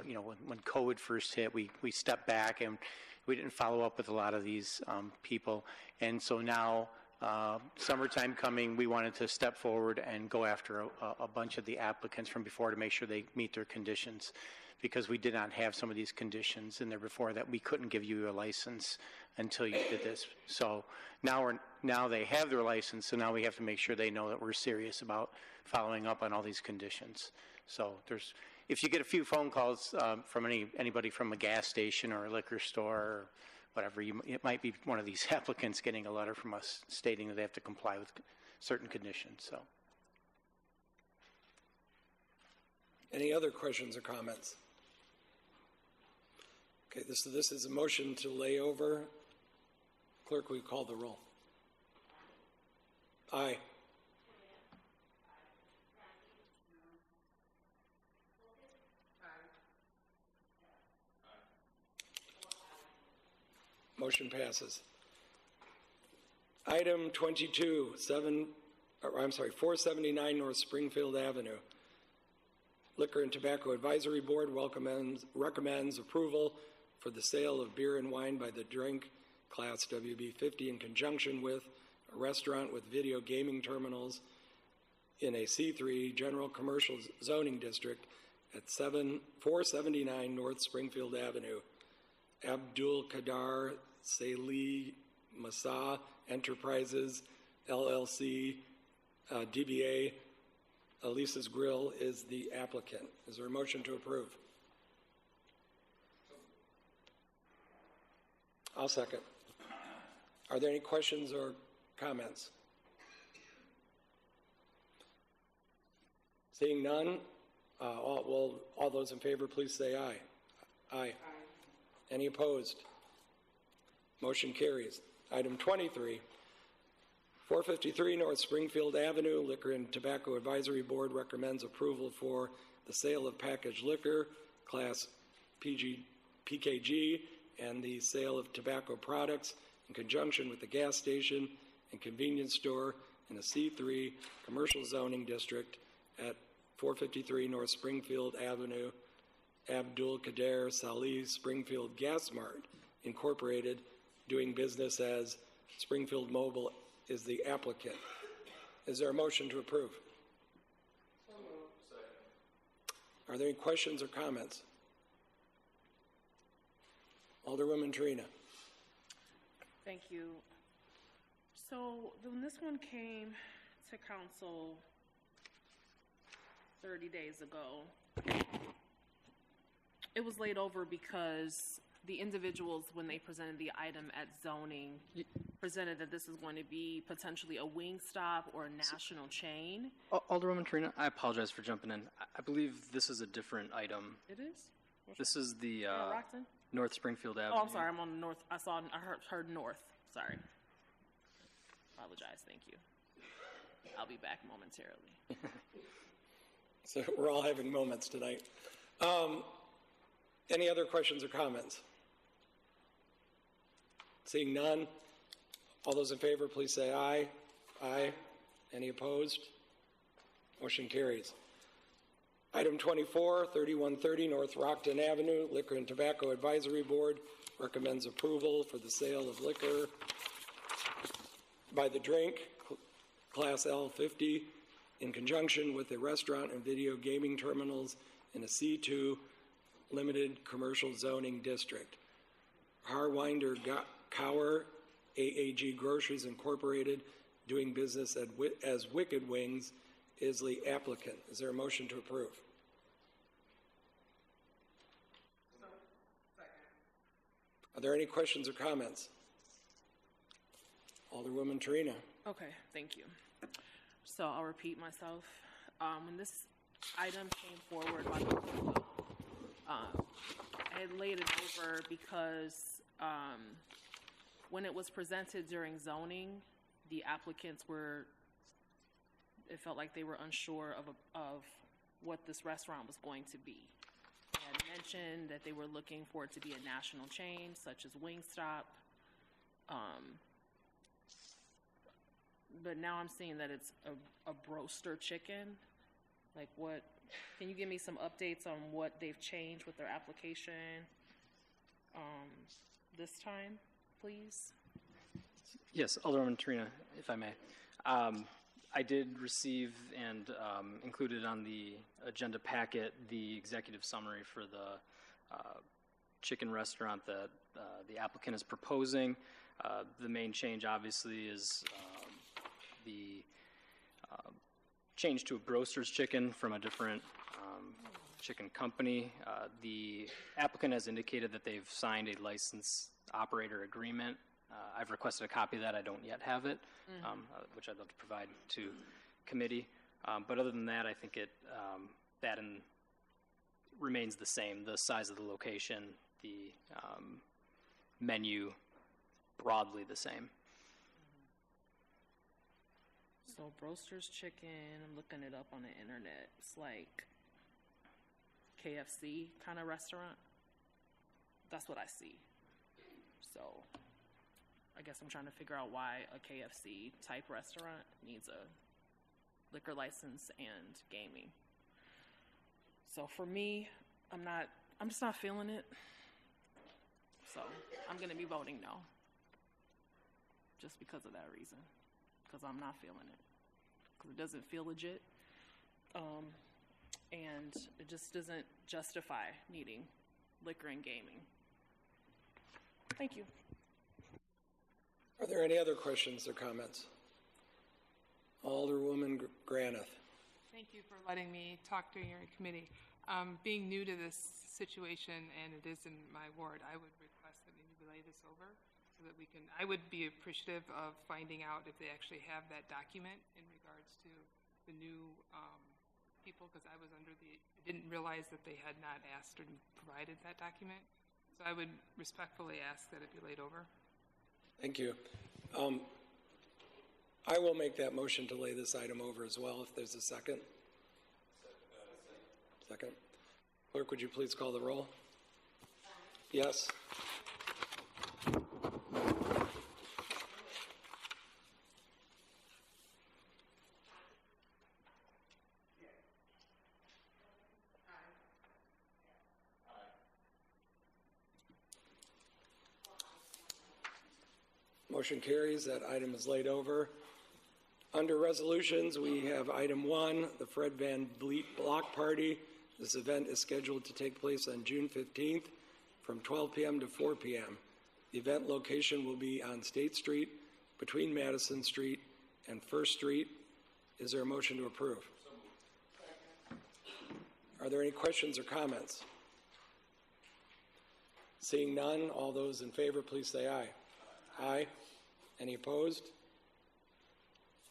when COVID first hit, we stepped back and we didn't follow up with a lot of these people, and so now. Summertime coming, we wanted to step forward and go after a bunch of the applicants from before to make sure they meet their conditions, because we did not have some of these conditions in there before that we couldn't give you a license until you did this. So now they have their license, so now we have to make sure they know that we're serious about following up on all these conditions. So if you get a few phone calls from anybody from a gas station or a liquor store or whatever, it might be one of these applicants getting a letter from us stating that they have to comply with certain conditions. So, any other questions or comments? Okay, this is a motion to lay over. Clerk, will you call the roll? Aye. Motion passes. Item 22, 479 North Springfield Avenue. Liquor and Tobacco Advisory Board recommends approval for the sale of beer and wine by the drink class WB50 in conjunction with a restaurant with video gaming terminals in a C3 general commercial zoning district at 479 North Springfield Avenue. Abdul Kadar Salih Masa Enterprises, LLC, DBA, Elisa's Grill is the applicant. Is there a motion to approve? I'll second. Are there any questions or comments? Seeing none, all those in favor, please say aye. Aye. Any opposed? Motion carries. Item 23, 453 North Springfield Avenue, Liquor and Tobacco Advisory Board recommends approval for the sale of packaged liquor, class PKG, and the sale of tobacco products in conjunction with the gas station and convenience store in a C3 commercial zoning district at 453 North Springfield Avenue. Abdul Kader Salih Springfield Gas Mart Incorporated, doing business as Springfield Mobile is the applicant. Is there a motion to approve? Are there any questions or comments? Alderwoman Trina. Thank you. So when this one came to council 30 days ago, it was laid over because the individuals, when they presented the item at zoning, presented that this is going to be potentially a Wingstop or a national chain. Alderwoman Trina, I apologize for jumping in. I believe this is a different item. It is? This is the Rockton? North Springfield Avenue. Oh, I'm sorry. I'm on the north. I heard north. Sorry. Apologize. Thank you. I'll be back momentarily. So we're all having moments tonight. Any other questions or comments? Seeing none, all those in favor, please say aye. Aye. Any opposed? Motion carries. Item 24, 3130 North Rockton Avenue, Liquor and Tobacco Advisory Board recommends approval for the sale of liquor by the drink, Class L50, in conjunction with a restaurant and video gaming terminals in a C2 limited commercial zoning district. Harwinder Cower, AAG Groceries Incorporated, doing business as Wicked Wings, is the applicant. Is there a motion to approve? Are there any questions or comments? Alderwoman Trina. Okay, thank you. So I'll repeat myself. When this item came forward, I had laid it over because when it was presented during zoning, the applicants it felt like they were unsure of what this restaurant was going to be. They had mentioned that they were looking for it to be a national chain, such as Wingstop. But now I'm seeing that it's a broaster chicken. Like what, can you give me some updates on what they've changed with their application this time, please? Yes, Alderwoman Trina, if I may. I did receive and included on the agenda packet the executive summary for the chicken restaurant that the applicant is proposing. The main change, obviously, is the change to a Broster's chicken from a different chicken company. The applicant has indicated that they've signed a license operator agreement. I've requested a copy of that. I don't yet have it, which I'd love to provide to committee. But other than that, I think that remains the same. The size of the location, the menu, broadly the same. So Broster's Chicken, I'm looking it up on the internet. It's like KFC kind of restaurant. That's what I see. So I guess I'm trying to figure out why a KFC type restaurant needs a liquor license and gaming. So for me, I'm just not feeling it. So I'm going to be voting no. Just because of that reason. Because I'm not feeling it. Because it doesn't feel legit. And it just doesn't justify needing liquor and gaming. Thank you. Are there any other questions or comments? Alderwoman Granith. Thank you for letting me talk during your committee. Being new to this situation, and it is in my ward, I would request that we relay this over so that we can, I would be appreciative of finding out if they actually have that document in regards to the new people, because I didn't realize that they had not asked or provided that document. So I would respectfully ask that it be laid over. Thank you. I will make that motion to lay this item over as well, if there's a second. Second. Clerk, would you please call the roll? Yes. Motion carries. That item is laid over. Under resolutions, we have item 1, the Fred Van Vliet Block Party. This event is scheduled to take place on June 15th from 12 p.m. to 4 p.m. The event location will be on State Street between Madison Street and First Street. Is there a motion to approve? Are there any questions or comments? Seeing none, all those in favor, please say aye. Aye. Any opposed?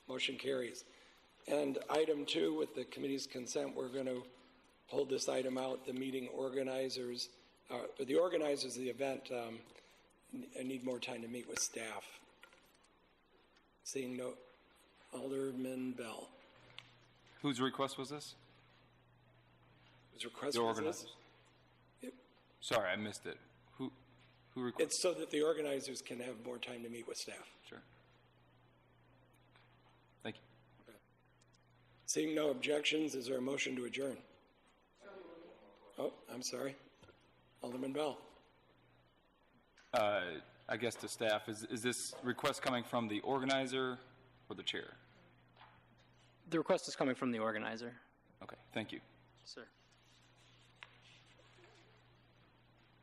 Motion carries. And item 2, with the committee's consent, we're going to hold this item out. The meeting organizers, the organizers of the event need more time to meet with staff. Seeing no, Alderman Bell. Whose request was this? Whose request the was organizers. this? Sorry, I missed it. Who requested? It's so that the organizers can have more time to meet with staff. Sure. Thank you. Okay. Seeing no objections, is there a motion to adjourn? Oh, I'm sorry. Alderman Bell. I guess to staff, is this request coming from the organizer or the chair? The request is coming from the organizer. Okay, thank you. Sir.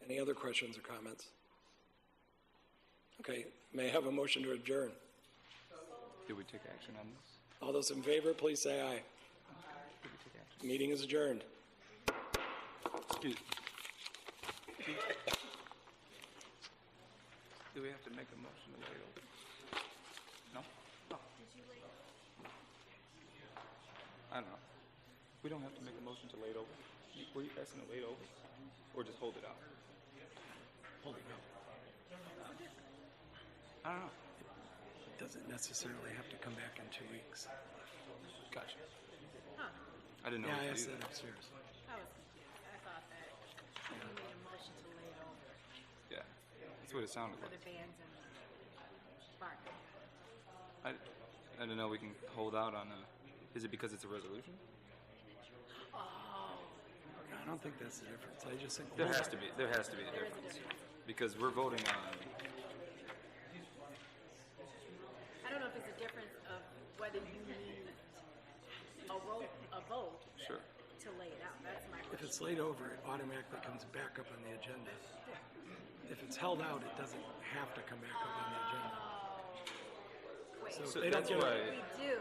Any other questions or comments? Okay, may I have a motion to adjourn? Did we take action on this? All those in favor, please say aye. Meeting is adjourned. Do we have to make a motion to lay over? No? I don't know. We don't have to make a motion to lay it over? Were you asking to lay it over? Or just hold it out? Hold it out. I don't know. It doesn't necessarily have to come back in 2 weeks. Gotcha. Huh. I didn't know. Yeah, I we asked could do that upstairs. I was confused. I thought that you made a motion to lay it over Yeah, that's what it sounded for like. the bands and the bar. I didn't know we can hold out on is it because it's a resolution? Oh. I don't think that's the difference. I just think There has to be a difference. Because we're voting on. I don't know if it's a difference of whether you need a vote Sure. to lay it out. That's my If question. it's laid over, it automatically comes back up on the agenda. If it's held out, it doesn't have to come back up on the agenda. Wait, So they don't that's get why. we do.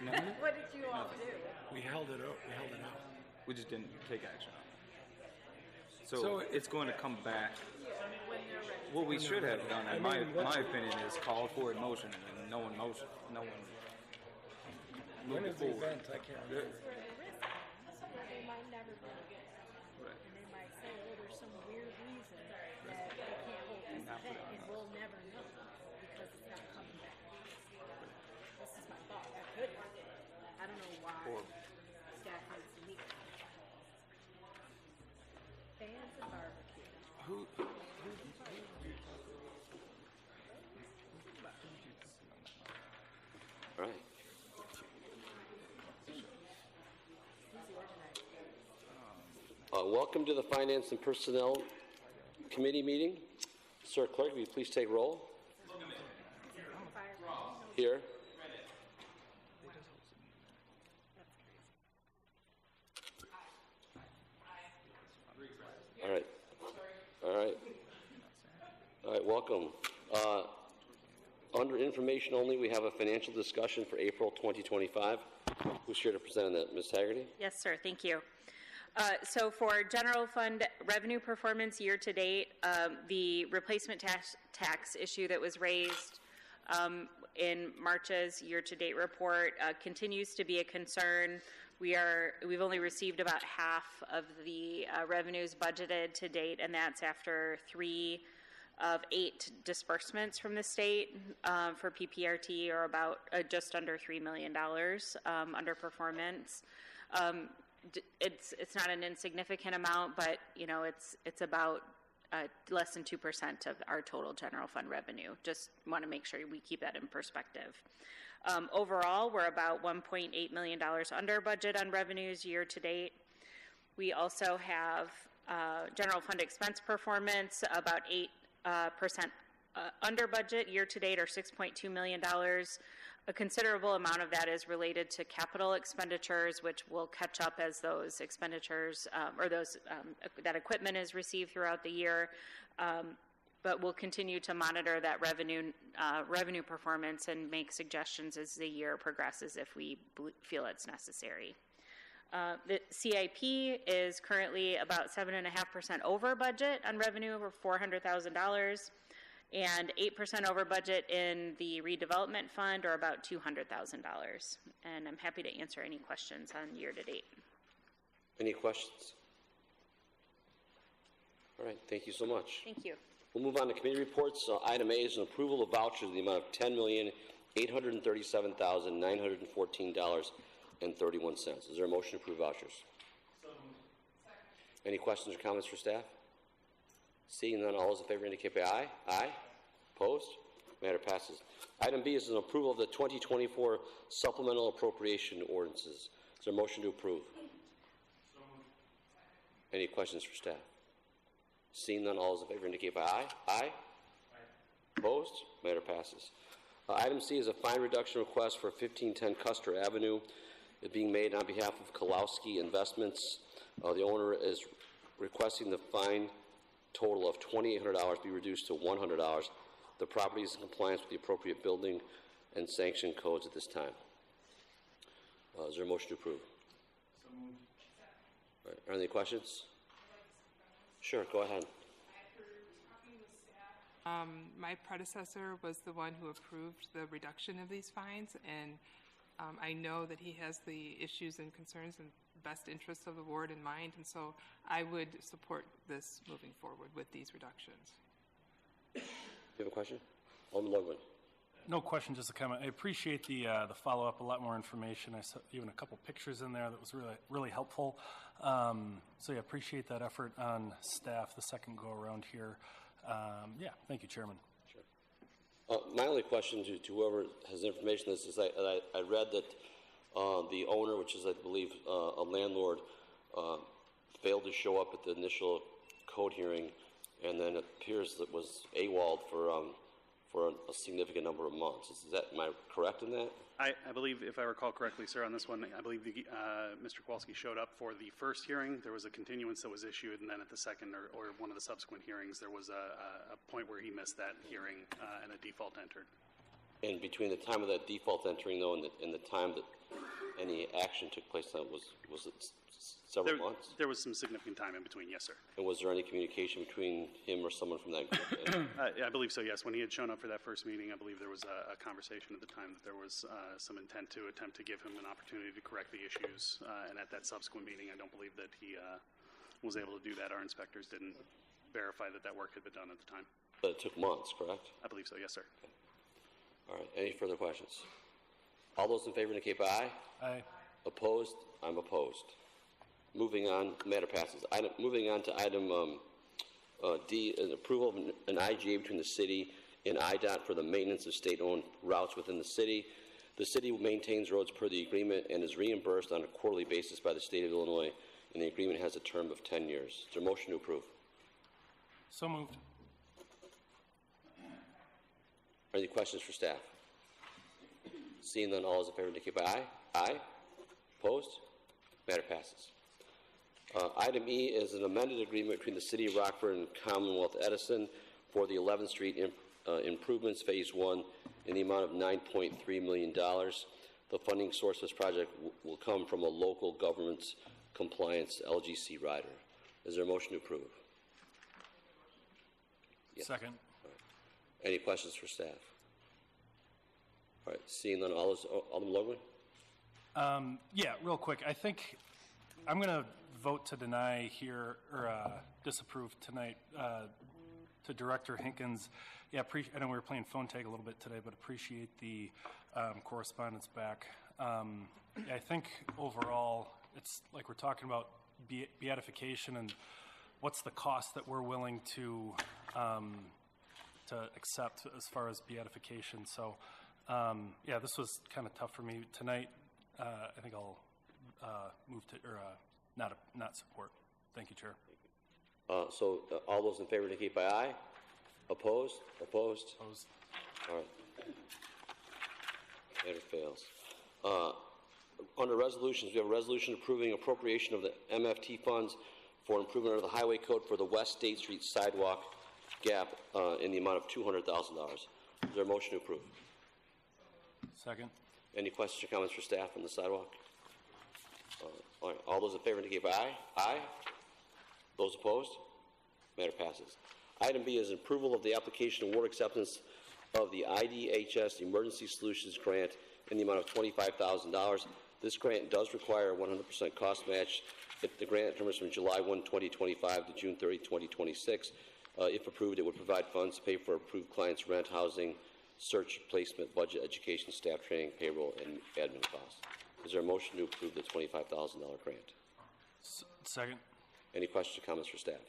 No? What did you all do? We held it out. We held it out. We just didn't take action on it. So it's going to come back. What we should have done, in my opinion, is call for a motion and then no one moved When it is the forward. event? I can't remember. They might never be. Right. And they might say, well, there's some weird reason that they can't hold this event, and we'll never know because it's not coming back. This is my thought. That could happen. I don't know why staff needs to meet. Fans and barbecue. All right. Welcome to the Finance and Personnel Committee meeting. Sir Clerk, will you please take roll? Here. All right. All right. All right, welcome. Under information only, we have a financial discussion for April 2025. Who's here to present on that? Ms. Haggerty? Yes, sir. Thank you. So for general fund revenue performance year to date, the replacement tax issue that was raised in March's year to date report continues to be a concern. We've only received about half of the revenues budgeted to date, and that's after 3 of 8 disbursements from the state for PPRT, or about just under $3 million under performance. It's not an insignificant amount, but it's about less than 2% of our total general fund revenue. Just want to make sure we keep that in perspective. Overall, we're about $1.8 million under budget on revenues year to date. We also have general fund expense performance about 8% under budget year-to-date are $6.2 million. A considerable amount of that is related to capital expenditures, which will catch up as those expenditures that equipment is received throughout the year. But we'll continue to monitor that revenue performance and make suggestions as the year progresses if we feel it's necessary. The CIP is currently about 7.5% over budget on revenue over $400,000 and 8% over budget in the redevelopment fund, or about $200,000. And I'm happy to answer any questions on year-to-date. Any questions? All right, thank you so much. Thank you. We'll move on to committee reports. Item A is an approval of vouchers in the amount of $10,837,914.31. Is there a motion to approve vouchers? Any questions or comments for staff? Seeing none, all those in favor indicate by aye. Aye. Opposed? Matter passes. Item B is an approval of the 2024 supplemental appropriation ordinances. Is there a motion to approve? Any questions for staff? Seeing none, all those in favor indicate by aye. Aye. Opposed? Matter passes. Item C is a fine reduction request for 1510 Custer Avenue. It being made on behalf of Kalowski Investments. The owner is requesting the fine total of $2,800 be reduced to $100. The property is in compliance with the appropriate building and sanction codes at this time. Is there a motion to approve? So moved. All right. Are there any questions? Sure, go ahead. My predecessor was the one who approved the reduction of these fines, and I know that he has the issues and concerns and best interests of the ward in mind, and so I would support this moving forward with these reductions. You have a question? Alderman Ludwig. No question, just a comment. I appreciate the follow-up, a lot more information. I saw even a couple pictures in there that was really helpful. So yeah, appreciate that effort on staff the second go-around here. Yeah, thank you, Chairman. Sure. My only question to whoever has information on this is I read that the owner, which is I believe a landlord, failed to show up at the initial code hearing, and then it appears that was AWOL'd for a significant number of months. Am I correct in that? I believe, if I recall correctly, sir, on this one, I believe Mr. Kowalski showed up for the first hearing. There was a continuance that was issued, and then at the second or one of the subsequent hearings, there was a point where he missed that hearing and a default entered. And between the time of that default entering, though, and the time that any action took place, was it several months? There was some significant time in between, yes, sir. And was there any communication between him or someone from that group? I believe so, yes. When he had shown up for that first meeting, I believe there was a conversation at the time that there was some intent to attempt to give him an opportunity to correct the issues. And at that subsequent meeting, I don't believe that he was able to do that. Our inspectors didn't verify that work had been done at the time. But it took months, correct? I believe so, yes, sir. Okay. All right. Any further questions? All those in favor indicate by aye. Aye. Opposed? I'm opposed. Moving on, matter passes. Moving on to item D, an approval of an IGA between the city and IDOT for the maintenance of state-owned routes within the city. The city maintains roads per the agreement and is reimbursed on a quarterly basis by the state of Illinois, and the agreement has a term of 10 years. Is there a motion to approve? So moved. Any questions for staff? Seeing none, all those in favor indicate by aye. Aye. Opposed? Matter passes. Item E is an amended agreement between the City of Rockford and Commonwealth Edison for the 11th Street improvements, Phase 1, in the amount of $9.3 million. The funding source of this project will come from a local government's compliance LGC rider. Is there a motion to approve? Yes. Second. Right. Any questions for staff? All right, seeing none, Alderman Ludwig? Yeah, real quick. I think I'm going to vote to deny here, or disapprove tonight to Director Hinkins. Yeah, I know we were playing phone tag a little bit today, but appreciate the correspondence back. I think overall, it's like we're talking about beatification and what's the cost that we're willing to accept as far as beatification. So, yeah, this was kind of tough for me tonight. I think I'll move to, or not support. Thank you, Chair. So all those in favor indicate by aye. Opposed? Opposed? Opposed. All right. Matter fails. Under resolutions, we have a resolution approving appropriation of the MFT funds for improvement of the highway code for the West State Street sidewalk gap in the amount of $200,000. Is there a motion to approve? Second. Any questions or comments for staff on the sidewalk? All right. All those in favor indicate by aye. Aye. Those opposed? Matter passes. Item B is approval of the application award acceptance of the IDHS Emergency Solutions Grant in the amount of $25,000. This grant does require a 100% cost match. If the grant term is from July 1, 2025 to June 30, 2026. If approved, it would provide funds to pay for approved clients' rent, housing, search, placement, budget, education, staff training, payroll, and admin costs. Is there a motion to approve the $25,000 grant? Second. Any questions or comments for staff?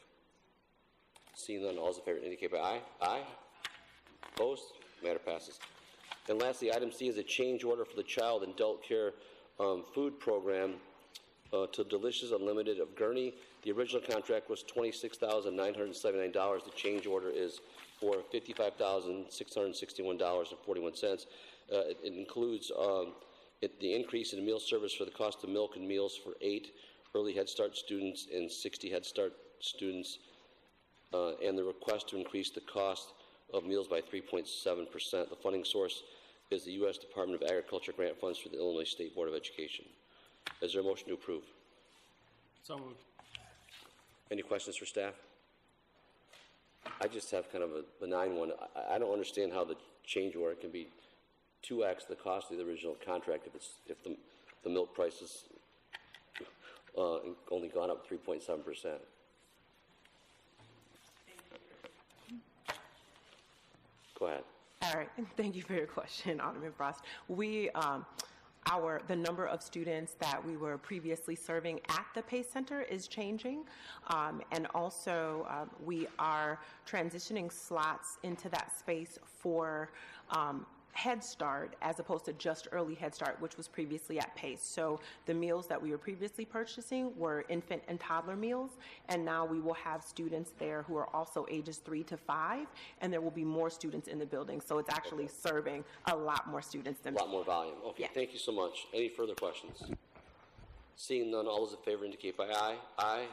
Seeing none, all those in favor indicate by aye. Aye. Opposed? Matter passes. And lastly, item C is a change order for the Child and Adult Care Food Program to Delicious Unlimited of Gurney. The original contract was $26,979. The change order is for $55,661.41. It includes the increase in meal service for the cost of milk and meals for 8 early Head Start students and 60 Head Start students, and the request to increase the cost of meals by 3.7%. The funding source is the U.S. Department of Agriculture grant funds for the Illinois State Board of Education. Is there a motion to approve? So moved. Any questions for staff? I just have kind of a benign one. I don't understand how the change order can be 2x the cost of the original contract if the milk prices only gone up 3.7%. Go ahead. All right, thank you for your question, Alderman Frost. The number of students that we were previously serving at the PACE Center is changing, and also we are transitioning slots into that space for Head Start as opposed to just early Head Start, which was previously at PACE. So the meals that we were previously purchasing were infant and toddler meals, and now we will have students there who are also ages 3 to 5, and there will be more students in the building. So it's actually serving a lot more students than a lot more volume. Okay, yeah. Thank you so much. Any further questions? Seeing none, all those in favor indicate by aye. Aye.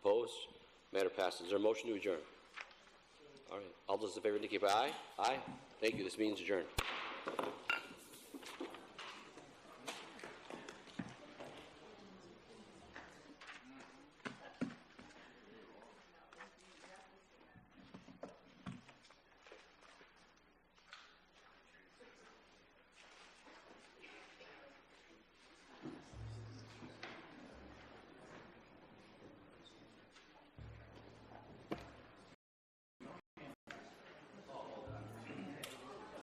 Opposed? Matter passes. Is there a motion to adjourn? All right. All those in favor indicate by aye. Aye. Thank you. This meeting is adjourned.